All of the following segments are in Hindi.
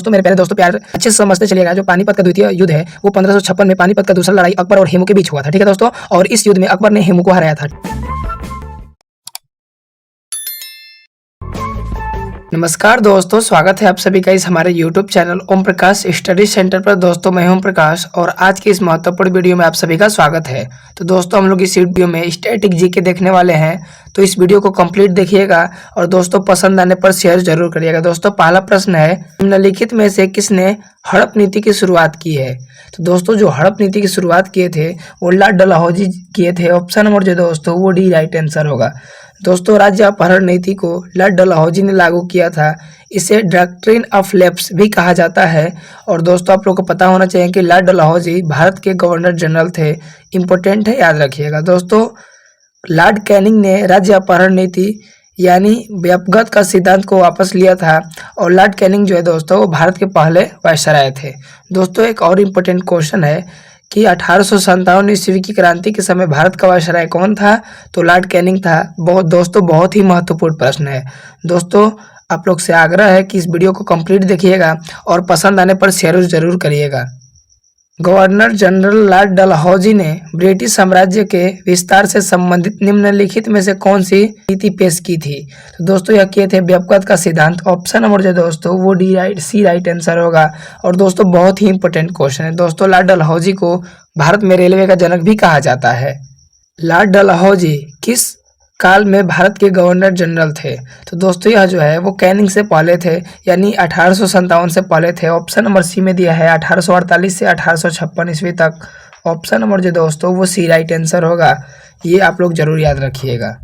दोस्तों मेरे प्यारे दोस्तों प्यार अच्छे से समझते चलिएगा। जो पानीपत का द्वितीय युद्ध है वो 1556 में पानीपत का दूसरा लड़ाई अकबर और हेमू के बीच हुआ था। ठीक है दोस्तों, और इस युद्ध में अकबर ने हेमू को हराया था। नमस्कार दोस्तों, स्वागत है आप सभी का इस हमारे YouTube channel Om Prakash study centre पर। दोस्तों मैं ओम प्रकाश और आज की इस महत्वपूर्ण वीडियो में आप सभी का स्वागत है। तो दोस्तों हम लोग इस वीडियो में स्टैटिक जीके देखने वाले हैं, तो इस वीडियो को कंप्लीट देखिएगा और दोस्तों पसंद आने पर शेयर जरूर करिएगा। दोस्तों पहला प्रश्न है, निम्नलिखित में से किसने हड़प नीति की शुरुआत की है? तो दोस्तों जो हड़प नीति की शुरुआत किए थे वो लॉर्ड डलहौजी किए थे। ऑप्शन नंबर जो दोस्तों वो डी राइट आंसर होगा। दोस्तों राज्य अपहरण नीति को लॉर्ड डलहौजी ने लागू किया था। इसे डॉक्ट्रिन ऑफ लैप्स भी कहा जाता है। और दोस्तों आप लोग को पता होना चाहिए कि लॉर्ड डलहौजी भारत के गवर्नर जनरल थे। इंपॉर्टेंट है, याद रखिएगा। दोस्तों लॉर्ड कैनिंग ने राज्य अपहरण नीति यानी व्यपगत का सिद्धांत को वापस लिया था। और लॉर्ड कैनिंग जो है दोस्तों वो भारत के पहले वायसराय थे। दोस्तों एक और इम्पोर्टेंट क्वेश्चन है कि 1857 ईस्वी की क्रांति के समय भारत का वायसराय कौन था? तो लॉर्ड कैनिंग था। बहुत ही महत्वपूर्ण प्रश्न है। दोस्तों आप लोग से आग्रह है कि इस वीडियो को कंप्लीट देखिएगा और पसंद आने पर शेयर जरूर करिएगा। गवर्नर जनरल लॉर्ड डलहौजी ने ब्रिटिश साम्राज्य के विस्तार से संबंधित निम्नलिखित में से कौन सी नीति पेश की थी? तो दोस्तों यह किए थे व्यपगत का सिद्धांत। ऑप्शन नंबर जो दोस्तों वो सी राइट आंसर होगा। और दोस्तों बहुत ही इंपॉर्टेंट क्वेश्चन है। दोस्तों लॉर्ड डलहौजी को भारत में रेलवे का जनक भी कहा जाता है। लॉर्ड डलहौजी किस काल में भारत के गवर्नर जनरल थे? तो दोस्तों यह जो है वो कैनिंग से पहले थे, यानी 1857 से पहले थे। ऑप्शन नंबर सी में दिया है 1848 से 1856 ईस्वी तक। ऑप्शन नंबर जो दोस्तों वो सी राइट आंसर होगा। ये आप लोग जरूर याद रखिएगा।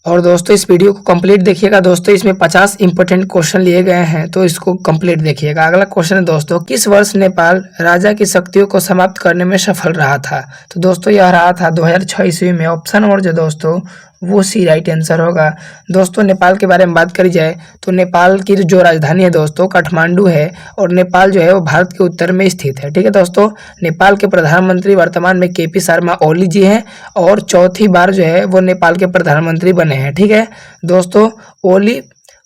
और दोस्तों इस वीडियो को कंप्लीट देखिएगा। दोस्तों इसमें 50 इंपॉर्टेंट क्वेश्चन लिए गए हैं, तो इसको कंप्लीट देखिएगा। अगला क्वेश्चन है दोस्तों, किस वर्ष नेपाल राजा की शक्तियों को समाप्त करने में सफल रहा था? तो दोस्तों यह रहा था 2006 ईस्वी में। ऑप्शन नंबर जो दोस्तों वो सी राइट आंसर होगा। दोस्तों नेपाल के बारे में बात करी जाए तो नेपाल की जो राजधानी है दोस्तों काठमांडू है। और नेपाल जो है वो भारत के उत्तर में स्थित है। ठीक है दोस्तों, नेपाल के प्रधानमंत्री वर्तमान में केपी शर्मा ओली जी हैं और चौथी बार जो है वो नेपाल के प्रधानमंत्री बने हैं। ठीक है दोस्तों, ओली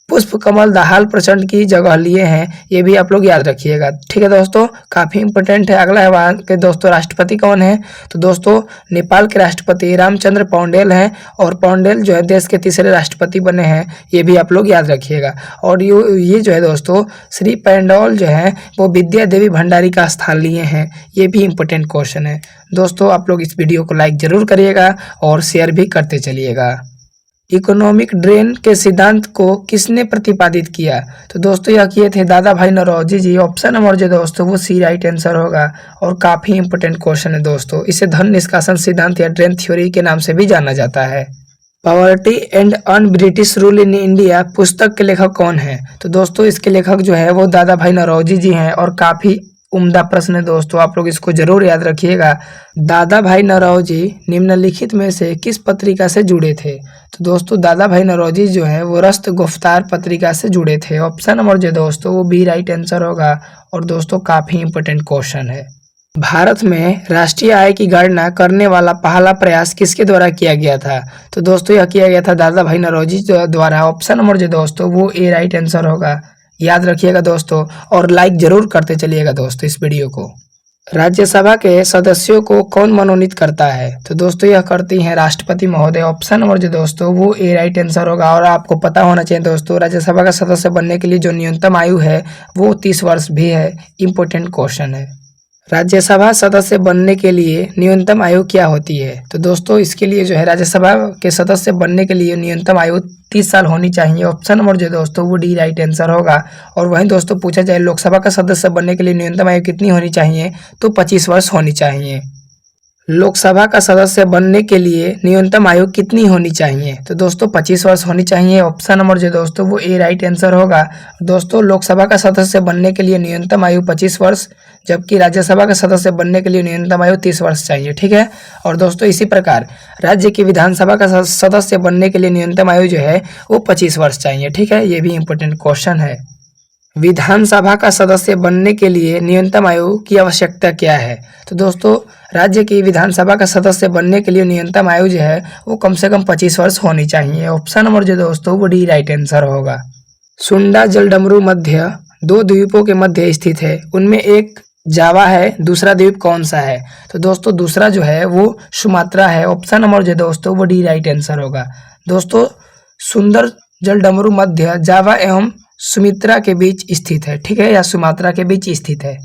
पुष्प कमल दाहाल प्रचंड की जगह लिए हैं, ये भी आप लोग याद रखिएगा। ठीक है दोस्तों, काफी इंपॉर्टेंट है। अगला है वहाँ के दोस्तों राष्ट्रपति कौन है? तो दोस्तों नेपाल के राष्ट्रपति रामचंद्र पौंडेल हैं। और पौंडेल जो है देश के तीसरे राष्ट्रपति बने हैं, ये भी आप लोग याद रखिएगा। और ये जो है दोस्तों श्री पैंडौल जो है वो विद्या देवी भंडारी का स्थान लिए हैं। ये भी इंपॉर्टेंट क्वेश्चन है। दोस्तों आप लोग इस वीडियो को लाइक जरूर करिएगा और शेयर भी करते चलिएगा। इकोनॉमिक ड्रेन के सिद्धांत को किसने प्रतिपादित किया? तो दोस्तों यह किए थे दादा भाई नौरोजी जी। ऑप्शन नंबर जो दोस्तों वो सी राइट आंसर होगा। और काफी इंपॉर्टेंट क्वेश्चन है दोस्तों। इसे धन निष्कासन सिद्धांत या ड्रेन थ्योरी के नाम से भी जाना जाता है। Poverty and un British rule in India पुस्तक के लेखक कौन है? तो दोस्तों इसके लेखक जो है वो दादा भाई नौरोजी जी हैं। और काफी उम्दा प्रश्न है दोस्तों, आप लोग इसको जरूर याद रखिएगा। दादा भाई नौरोजी निम्नलिखित में से किस पत्रिका से जुड़े थे? तो दोस्तों दादा भाई नौरोजी जो है वो रस्त गुफ्तार पत्रिका से जुड़े थे। ऑप्शन नंबर जो दोस्तों वो बी राइट आंसर होगा। और दोस्तों काफी इंपॉर्टेंट क्वेश्चन है। भारत में राष्ट्रीय आय की गणना करने वाला पहला प्रयास किसके द्वारा किया गया था? तो दोस्तों यह किया गया था दादा भाई नौरोजी द्वारा। ऑप्शन नंबर जो दोस्तों वो ए राइट आंसर होगा। याद रखिएगा दोस्तों, और लाइक जरूर करते चलिएगा दोस्तों इस वीडियो को। राज्यसभा के सदस्यों को कौन मनोनीत करता है? तो दोस्तों यह करती हैं राष्ट्रपति महोदय। ऑप्शन नंबर जो दोस्तों वो ए राइट आंसर होगा। और आपको पता होना चाहिए दोस्तों राज्यसभा का सदस्य बनने के लिए जो न्यूनतम आयु है वो 30 वर्ष भी है। इंपॉर्टेंट क्वेश्चन है। राज्यसभा सदस्य बनने के लिए न्यूनतम आयु क्या होती है? तो दोस्तों इसके लिए जो है राज्यसभा के सदस्य बनने के लिए न्यूनतम आयु 30 साल होनी चाहिए। ऑप्शन नंबर जो दोस्तों वो डी राइट आंसर होगा। और वहीं दोस्तों पूछा जाए लोकसभा का सदस्य बनने के लिए न्यूनतम आयु कितनी होनी चाहिए? तो 25 वर्ष होनी चाहिए। लोकसभा का सदस्य बनने के लिए न्यूनतम आयु कितनी होनी चाहिए? तो दोस्तों 25 वर्ष होनी चाहिए। ऑप्शन नंबर जो दोस्तों वो ए राइट आंसर होगा। दोस्तों लोकसभा का सदस्य बनने के लिए न्यूनतम आयु 25 वर्ष, जबकि राज्यसभा का सदस्य बनने के लिए न्यूनतम आयु 30 वर्ष चाहिए। ठीक है। और दोस्तों इसी प्रकार राज्य की विधानसभा का सदस्य बनने के लिए न्यूनतम आयु जो है वो 25 वर्ष चाहिए। ठीक है, ये भी इंपॉर्टेंट क्वेश्चन है। विधानसभा का सदस्य बनने के लिए न्यूनतम आयु की आवश्यकता क्या है? तो दोस्तों राज्य की विधानसभा का सदस्य बनने के लिए न्यूनतम आयु जो है वो कम से कम 25 वर्ष होनी चाहिए। ऑप्शन नंबर जो दोस्तों वो डी राइट आंसर होगा। सुंडा जलडमरू मध्य दो द्वीपों के मध्य स्थित है, उनमें एक जावा है, दूसरा द्वीप कौन सा है? तो दोस्तों दूसरा जो है वो सुमात्रा है। ऑप्शन नंबर जो दोस्तों वो डी राइट आंसर होगा। दोस्तों सुंदर जल डमरू मध्य जावा एवं सुमित्रा के बीच स्थित है, ठीक है, या सुमात्रा के बीच स्थित है।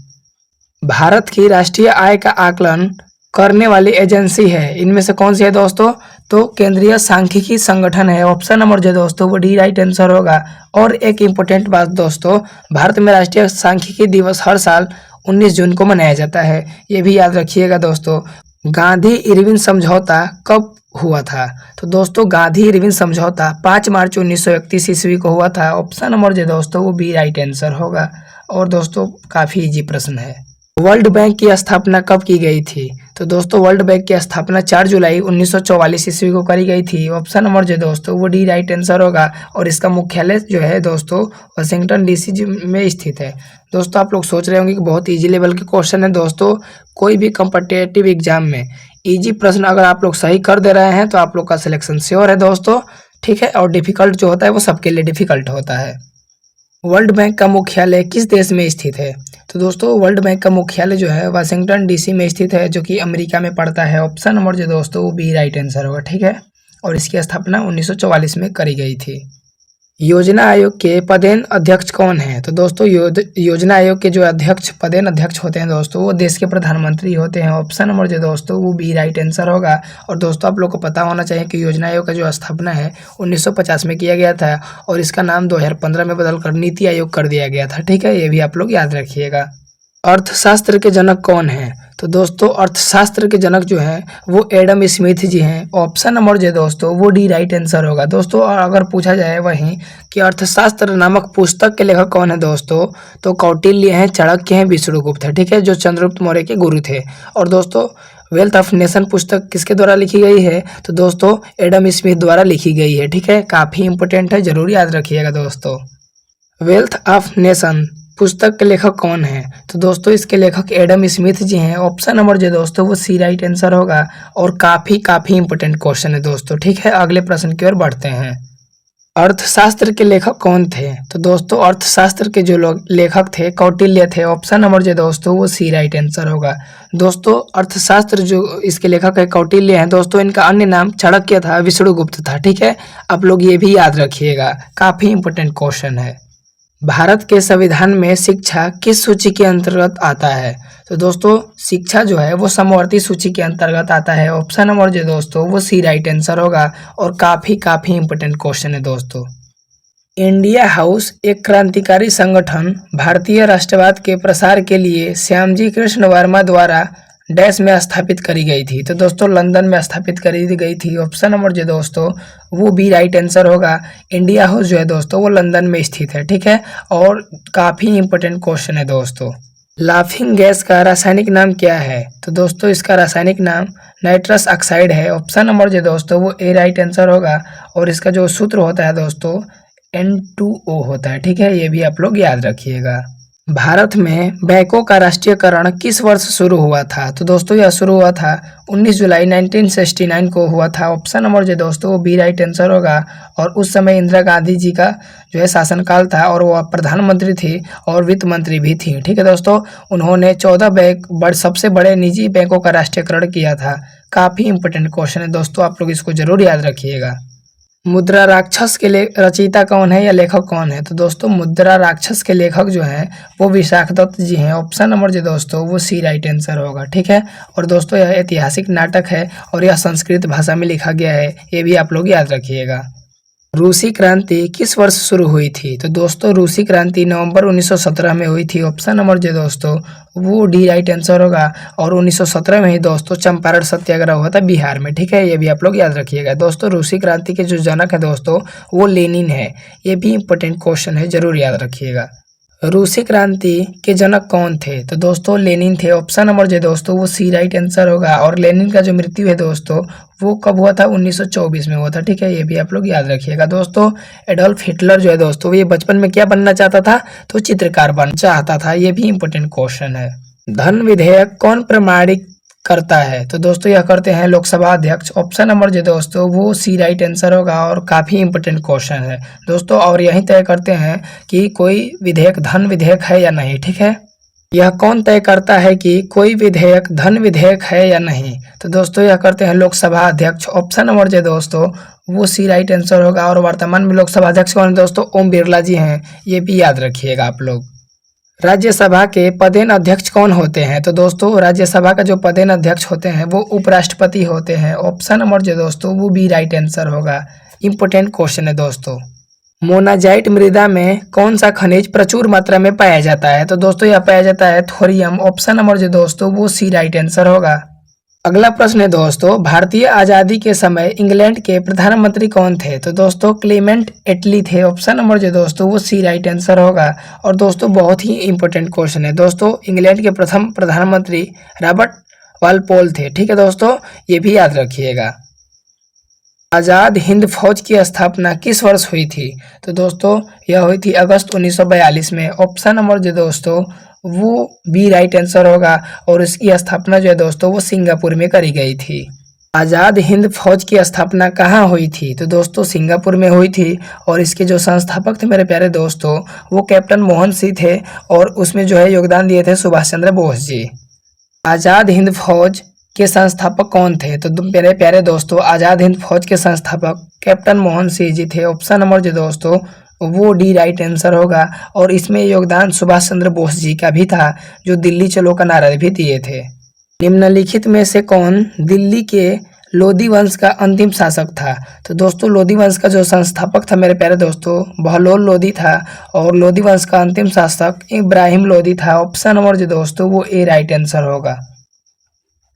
भारत की राष्ट्रीय आय का आकलन करने वाली एजेंसी है, इनमें से कौन सी है दोस्तों? तो केंद्रीय सांख्यिकी संगठन है। ऑप्शन नंबर जो दोस्तों वो डी राइट आंसर होगा। और एक इम्पोर्टेंट बात दोस्तों, भारत में राष्ट्रीय सांख्यिकी दिवस हर साल 19 जून को मनाया जाता है, ये भी याद रखिएगा दोस्तों। गांधी इरविन समझौता कब हुआ था? तो दोस्तों गांधी इरविन समझौता 5 मार्च 1931 ईस्वी को हुआ था। ऑप्शन नंबर जो दोस्तों वो बी राइट आंसर होगा। और दोस्तों काफी इजी प्रश्न है। वर्ल्ड बैंक की स्थापना कब की गई थी? तो दोस्तों वर्ल्ड बैंक की स्थापना 4 जुलाई 1944 ईस्वी को करी गई थी। ऑप्शन नंबर जो दोस्तों वो डी राइट आंसर होगा। और इसका मुख्यालय जो है दोस्तों वाशिंगटन डीसी में स्थित है। दोस्तों आप लोग सोच रहे होंगे कि बहुत इजी लेवल के क्वेश्चन है। दोस्तों कोई भी कॉम्पिटिटिव एग्जाम में इजी प्रश्न अगर आप लोग सही कर दे रहे हैं तो आप लोग का सिलेक्शन श्योर है दोस्तों, ठीक है। और डिफिकल्ट जो होता है वो सबके लिए डिफिकल्ट होता है। वर्ल्ड बैंक का मुख्यालय किस देश में स्थित है? तो दोस्तों वर्ल्ड बैंक का मुख्यालय जो है वाशिंगटन डीसी में स्थित है, जो कि अमेरिका में पड़ता है। ऑप्शन नंबर जो दोस्तों वो बी राइट आंसर होगा, ठीक है। और इसकी स्थापना 1944 में करी गई थी। योजना आयोग के पदेन अध्यक्ष कौन है? तो दोस्तों योजना आयोग के जो अध्यक्ष पदेन अध्यक्ष होते हैं दोस्तों वो देश के प्रधानमंत्री होते हैं। ऑप्शन नंबर जो दोस्तों वो बी राइट आंसर होगा। और दोस्तों आप लोग को पता होना चाहिए कि योजना आयोग का जो स्थापना है 1950 में किया गया था और इसका नाम 2015 में बदलकर नीति आयोग कर दिया गया था, ठीक है। ये भी आप लोग याद रखिएगा। अर्थशास्त्र के जनक कौन है? तो दोस्तों अर्थशास्त्र के जनक जो हैं वो एडम स्मिथ जी हैं। ऑप्शन नंबर जो दोस्तों वो डी राइट आंसर होगा। दोस्तों और अगर पूछा जाए वहीं कि अर्थशास्त्र नामक पुस्तक के लेखक कौन है दोस्तों, तो कौटिल्य हैं, चाणक्य हैं, विष्णुगुप्त है, ठीक है, जो चंद्रगुप्त मौर्य के गुरु थे। और दोस्तों वेल्थ ऑफ नेशन पुस्तक किसके द्वारा लिखी गई है? तो दोस्तों एडम स्मिथ द्वारा लिखी गई है, ठीक है। काफी इंपोर्टेंट है, जरूर याद रखिएगा दोस्तों। वेल्थ ऑफ नेशन पुस्तक के लेखक कौन है? तो दोस्तों इसके लेखक एडम स्मिथ जी हैं। ऑप्शन नंबर जो दोस्तों वो सी राइट आंसर होगा। और काफी इंपोर्टेंट क्वेश्चन है दोस्तों, ठीक है। अगले प्रश्न की ओर बढ़ते हैं। अर्थशास्त्र के लेखक कौन थे? तो दोस्तों अर्थशास्त्र के जो लोग लेखक थे कौटिल्य थे। ऑप्शन नंबर जो दोस्तों वो सी राइट आंसर होगा। दोस्तों अर्थशास्त्र जो इसके लेखक है कौटिल्य हैं दोस्तों, इनका अन्य नाम चाणक्य था, विष्णुगुप्त था, ठीक है। आप लोग ये भी याद रखिएगा, काफी इंपोर्टेंट क्वेश्चन है। भारत के संविधान में शिक्षा किस सूची के अंतर्गत आता है? तो दोस्तों शिक्षा जो है वो समवर्ती सूची के अंतर्गत आता है। ऑप्शन नंबर जो दोस्तों वो सी राइट आंसर होगा। और काफी इंपोर्टेंट क्वेश्चन है दोस्तों। इंडिया हाउस एक क्रांतिकारी संगठन भारतीय राष्ट्रवाद के प्रसार के लिए श्यामजी कृष्ण वर्मा द्वारा डैश में स्थापित करी गई थी। तो दोस्तों लंदन में स्थापित करी गई थी। ऑप्शन नंबर जो दोस्तों वो बी राइट आंसर होगा। इंडिया हाउस जो है दोस्तों वो लंदन में स्थित है, ठीक है। और काफी इंपोर्टेंट क्वेश्चन है दोस्तों। लाफिंग गैस का रासायनिक नाम क्या है? तो दोस्तों इसका रासायनिक नाम नाइट्रस ऑक्साइड है। ऑप्शन नंबर जो दोस्तों वो ए राइट आंसर होगा। और इसका जो सूत्र होता है दोस्तों N2O होता है, ठीक है। ये भी आप लोग याद रखिएगा। भारत में बैंकों का राष्ट्रीयकरण किस वर्ष शुरू हुआ था? तो दोस्तों यह शुरू हुआ था 19 जुलाई 1969 को हुआ था। ऑप्शन नंबर जो दोस्तों वो बी राइट आंसर होगा। और उस समय इंदिरा गांधी जी का जो है शासनकाल था और वो प्रधानमंत्री थी और वित्त मंत्री भी थी, ठीक है दोस्तों। उन्होंने 14 बैंक सबसे बड़े निजी बैंकों का राष्ट्रीयकरण किया था। काफी इंपोर्टेंट क्वेश्चन है दोस्तों, आप लोग इसको जरूर याद रखिएगा। मुद्रा राक्षस के रचयिता कौन है या लेखक कौन है? तो दोस्तों मुद्रा राक्षस के लेखक जो हैं वो विशाखदत्त जी हैं। ऑप्शन नंबर जो दोस्तों वो सी राइट आंसर होगा, ठीक है। और दोस्तों यह ऐतिहासिक नाटक है और यह संस्कृत भाषा में लिखा गया है, ये भी आप लोग याद रखिएगा। रूसी क्रांति किस वर्ष शुरू हुई थी? तो दोस्तों रूसी क्रांति नवंबर 1917 में हुई थी। ऑप्शन नंबर जो दोस्तों वो डी राइट आंसर होगा। और 1917 में ही दोस्तों चंपारण सत्याग्रह हुआ था बिहार में, ठीक है। ये भी आप लोग याद रखिएगा। दोस्तों रूसी क्रांति के जो जनक है दोस्तों वो लेनिन है। ये भी इंपॉर्टेंट क्वेश्चन है, जरूर याद रखिएगा। रूसी क्रांति के जनक कौन थे? तो दोस्तों लेनिन थे। ऑप्शन नंबर जो दोस्तों वो सी राइट आंसर होगा। और लेनिन का जो मृत्यु है दोस्तों वो कब हुआ था? 1924 में हुआ था, ठीक है। ये भी आप लोग याद रखिएगा। दोस्तों एडोल्फ हिटलर जो है दोस्तों ये बचपन में क्या बनना चाहता था? तो चित्रकार बनना चाहता था। ये भी इंपॉर्टेंट क्वेश्चन है। धन विधेयक कौन प्रमाणित करता है? तो दोस्तों यह करते हैं लोकसभा अध्यक्ष। ऑप्शन नंबर जो दोस्तों वो सी राइट आंसर होगा और काफ़ी इंपॉर्टेंट क्वेश्चन है दोस्तों। और यही तय करते हैं कि कोई विधेयक धन विधेयक है या नहीं, ठीक है। यह कौन तय करता है कि कोई विधेयक धन विधेयक है या नहीं? तो दोस्तों यह करते हैं लोकसभा अध्यक्ष। ऑप्शन नंबर जो दोस्तों वो सी राइट आंसर होगा। और वर्तमान में लोकसभा अध्यक्ष कौन है दोस्तों? ओम बिरला जी हैं, ये भी याद रखिएगा आप लोग। राज्यसभा के पदेन अध्यक्ष कौन होते हैं? तो दोस्तों राज्यसभा का जो पदेन अध्यक्ष होते हैं वो उपराष्ट्रपति होते हैं। ऑप्शन नंबर जो दोस्तों वो भी राइट आंसर होगा। इंपॉर्टेंट क्वेश्चन है दोस्तों। मोनाजाइट मृदा में कौन सा खनिज प्रचुर मात्रा में पाया जाता है? तो दोस्तों यह पाया जाता है थोरियम। ऑप्शन नंबर जो दोस्तों वो सी राइट आंसर होगा। अगला प्रश्न है दोस्तों, भारतीय आजादी के समय इंग्लैंड के प्रधानमंत्री कौन थे? तो दोस्तों क्लेमेंट एटली थे। ऑप्शन नंबर जो दोस्तों वो सी राइट आंसर होगा। और दोस्तों बहुत ही इंपॉर्टेंट क्वेश्चन है दोस्तों, इंग्लैंड के प्रथम प्रधानमंत्री रॉबर्ट वालपोल थे, ठीक है दोस्तों, ये भी याद रखिएगा। आज़ाद हिंद फौज की स्थापना किस वर्ष हुई थी? तो दोस्तों यह हुई थी अगस्त 1942 में। ऑप्शन नंबर जो दोस्तों वो बी राइट आंसर होगा। और इसकी स्थापना जो है दोस्तों वो सिंगापुर में करी गई थी। आज़ाद हिंद फौज की स्थापना कहाँ हुई थी? तो दोस्तों सिंगापुर में हुई थी। और इसके जो संस्थापक थे मेरे प्यारे दोस्तों वो कैप्टन मोहन सिंह थे। और उसमें जो है योगदान दिए थे सुभाष चंद्र बोस जी। आज़ाद हिंद फौज के संस्थापक कौन थे? तो मेरे प्यारे दोस्तों आज़ाद हिंद फौज के संस्थापक कैप्टन मोहन सिंह जी थे। ऑप्शन नंबर जो दोस्तों वो डी राइट आंसर होगा। और इसमें योगदान सुभाष चंद्र बोस जी का भी था, जो दिल्ली चलो का नारा भी दिए थे। निम्नलिखित में से कौन दिल्ली के लोधी वंश का अंतिम शासक था? तो दोस्तों लोधी वंश का जो संस्थापक था मेरे प्यारे दोस्तों बहलोल लोधी था। और लोधी वंश का अंतिम शासक इब्राहिम लोधी था। ऑप्शन नंबर जो दोस्तों वो ए राइट आंसर होगा।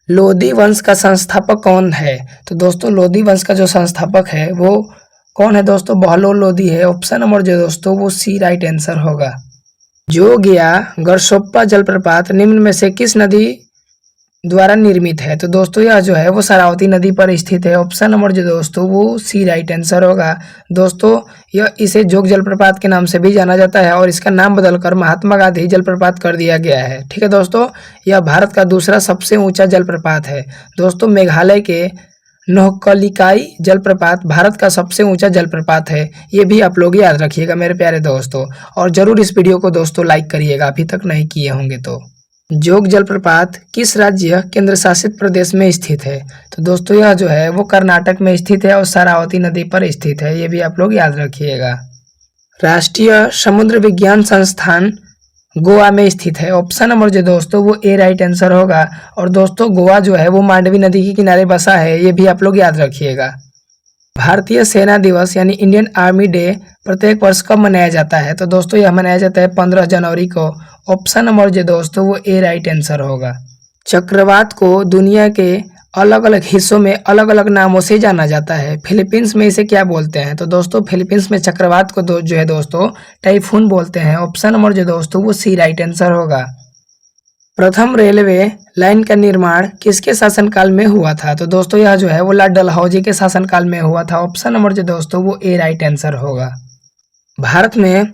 लोधी वंश का संस्थापक कौन है? तो दोस्तों लोधी वंश का जो संस्थापक है वो कौन है दोस्तों? बहलोल लोधी है। ऑप्शन नंबर जो दोस्तों वो सी राइट आंसर होगा। जोग या गरसोप्पा जलप्रपात निम्न में से किस नदी द्वारा निर्मित है? तो दोस्तों यह जो है वो शरावती नदी पर स्थित है। ऑप्शन नंबर जो दोस्तों वो सी राइट आंसर होगा। दोस्तों यह इसे जोग जलप्रपात के नाम से भी जाना जाता है। और इसका नाम बदलकर महात्मा गांधी जलप्रपात कर दिया गया है, ठीक है दोस्तों। यह भारत का दूसरा सबसे ऊंचा जलप्रपात है दोस्तों। मेघालय के नोहकलिकाई जलप्रपात भारत का सबसे ऊंचा जलप्रपात है, ये भी आप लोग याद रखिएगा मेरे प्यारे दोस्तों। और जरूर इस वीडियो को दोस्तों लाइक करिएगा अभी तक नहीं किए होंगे तो। जोग जलप्रपात किस राज्य केंद्र शासित प्रदेश में स्थित है? तो दोस्तों यह जो है वो कर्नाटक में स्थित है और शरावती नदी पर स्थित है, ये भी आप लोग याद रखिएगा। राष्ट्रीय समुद्र विज्ञान संस्थान गोवा में स्थित है। ऑप्शन नंबर जो दोस्तों वो ए राइट आंसर होगा। और दोस्तों गोवा जो है वो मांडवी नदी के किनारे बसा है, ये भी आप लोग याद रखिएगा। भारतीय सेना दिवस यानी इंडियन आर्मी डे प्रत्येक वर्ष कब मनाया जाता है? तो दोस्तों यह मनाया जाता है 15 जनवरी को। ऑप्शन नंबर जो दोस्तों वो ए राइट आंसर होगा। चक्रवात को दुनिया के अलग अलग हिस्सों में अलग अलग नामों से जाना जाता है। फिलीपींस में इसे क्या बोलते हैं? तो दोस्तों फिलीपींस में चक्रवात को जो है दोस्तों टाइफून बोलते हैं। ऑप्शन नंबर जो दोस्तों वो सी राइट आंसर होगा। प्रथम रेलवे लाइन का निर्माण किसके शासनकाल में हुआ था? तो दोस्तों यह जो है वो लॉर्ड डलहौजी के शासनकाल में हुआ था। ऑप्शन नंबर जो दोस्तों वो ए राइट आंसर होगा। भारत में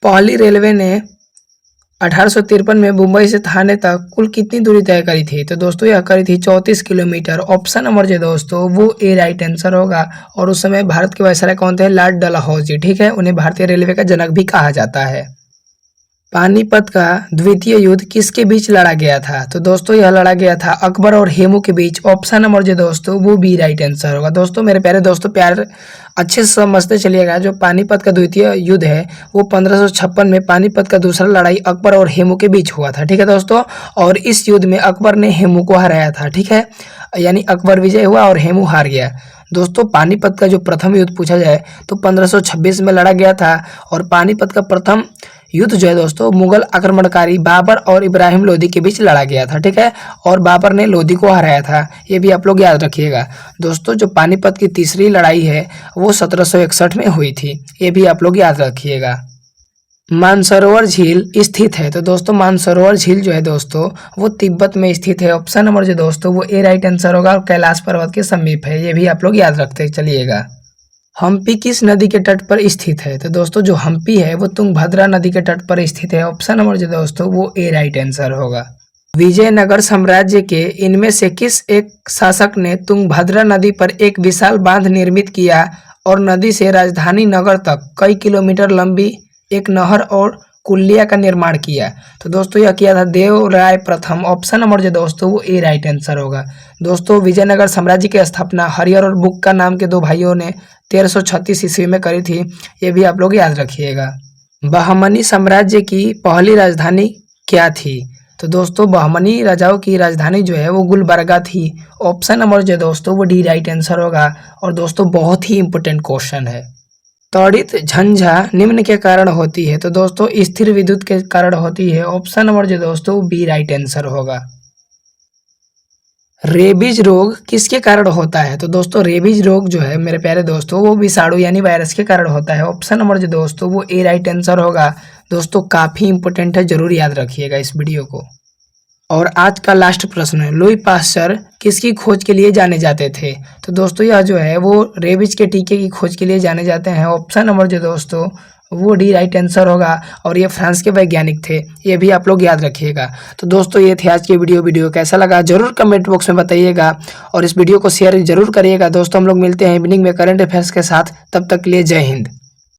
पहली रेलवे ने 1853 में मुंबई से थाने तक कुल कितनी दूरी तय करी थी? तो दोस्तों यह करी थी 34 किलोमीटर। ऑप्शन नंबर जो दोस्तों वो ए राइट आंसर होगा। और उस समय भारत के वायसराय कौन थे? लॉर्ड डलहौजी, ठीक है। उन्हें भारतीय रेलवे का जनक भी कहा जाता है। पानीपत का द्वितीय युद्ध किसके बीच लड़ा गया था? तो दोस्तों यह लड़ा गया था अकबर और हेमू के बीच। ऑप्शन नंबर जो दोस्तों वो बी राइट आंसर होगा। दोस्तों मेरे प्यारे दोस्तों प्यार अच्छे से समझते चलिएगा। जो पानीपत का द्वितीय युद्ध है वो 1556 में पानीपत का दूसरा लड़ाई अकबर और हेमू के बीच हुआ था, ठीक है दोस्तों। और इस युद्ध में अकबर ने हेमू को हराया था, ठीक है। यानी अकबर विजय हुआ और हेमू हार गया। दोस्तों पानीपत का जो प्रथम युद्ध पूछा जाए तो 1526 में लड़ा गया था। और पानीपत का प्रथम युद्ध जो है दोस्तों मुगल आक्रमणकारी बाबर और इब्राहिम लोधी के बीच लड़ा गया था, ठीक है। और बाबर ने लोधी को हराया था, ये भी आप लोग याद रखिएगा। दोस्तों जो पानीपत की तीसरी लड़ाई है वो 1761 में हुई थी, ये भी आप लोग याद रखिएगा। मानसरोवर झील स्थित है? तो दोस्तों मानसरोवर झील जो है दोस्तों वो तिब्बत में स्थित है। ऑप्शन नंबर जो दोस्तों वो ए राइट आंसर होगा। और कैलाश पर्वत के समीप है, ये भी आप लोग याद रखते चलिएगा। हम्पी किस नदी के तट पर स्थित है? तो दोस्तों जो हम्पी है वो तुंगभद्रा नदी के तट पर स्थित है। ऑप्शन नंबर जो दोस्तों वो ए राइट आंसर होगा। विजयनगर साम्राज्य के इनमें से किस एक शासक ने तुंगभद्रा नदी पर एक विशाल बांध निर्मित किया और नदी से राजधानी नगर तक कई किलोमीटर लंबी एक नहर और कुलिया का निर्माण किया? तो दोस्तों यह किया था देवराय प्रथम। ऑप्शन नंबर जो दोस्तों वो ए राइट आंसर होगा। दोस्तों विजयनगर साम्राज्य की स्थापना हरिहर और बुक्का नाम के दो भाइयों ने 1336 ईस्वी में करी थी। ये भी आप लोग याद रखिएगा। बहमनी साम्राज्य की पहली राजधानी क्या थी? तो दोस्तों बहमनी राजाओं की राजधानी जो है वो गुलबर्गा थी। ऑप्शन नंबर जो दोस्तों वो डी राइट आंसर होगा। और दोस्तों बहुत ही इंपॉर्टेंट क्वेश्चन है, त्वरित झंझा निम्न के कारण होती है? तो दोस्तों स्थिर विद्युत के कारण होती है। ऑप्शन नंबर जो दोस्तों बी राइट आंसर होगा। रेबीज रोग किसके कारण होता है? तो दोस्तों रेबीज रोग जो है मेरे प्यारे दोस्तों वो विषाणु यानी वायरस के कारण होता है। ऑप्शन नंबर जो दोस्तों वो ए राइट आंसर होगा। दोस्तों काफी इंपॉर्टेंट है, जरूर याद रखिएगा इस वीडियो को। और आज का लास्ट प्रश्न है, लुई पास्चर किसकी खोज के लिए जाने जाते थे? तो दोस्तों यह जो है वो रेबीज के टीके की खोज के लिए जाने जाते हैं। ऑप्शन नंबर जो दोस्तों वो डी राइट आंसर होगा। और ये फ्रांस के वैज्ञानिक थे, ये भी आप लोग याद रखिएगा। तो दोस्तों ये थे आज की वीडियो कैसा लगा जरूर कमेंट बॉक्स में बताइएगा और इस वीडियो को शेयर जरूर करिएगा। दोस्तों हम लोग मिलते हैं इवनिंग में करंट अफेयर्स के साथ, तब तक के लिए जय हिंद।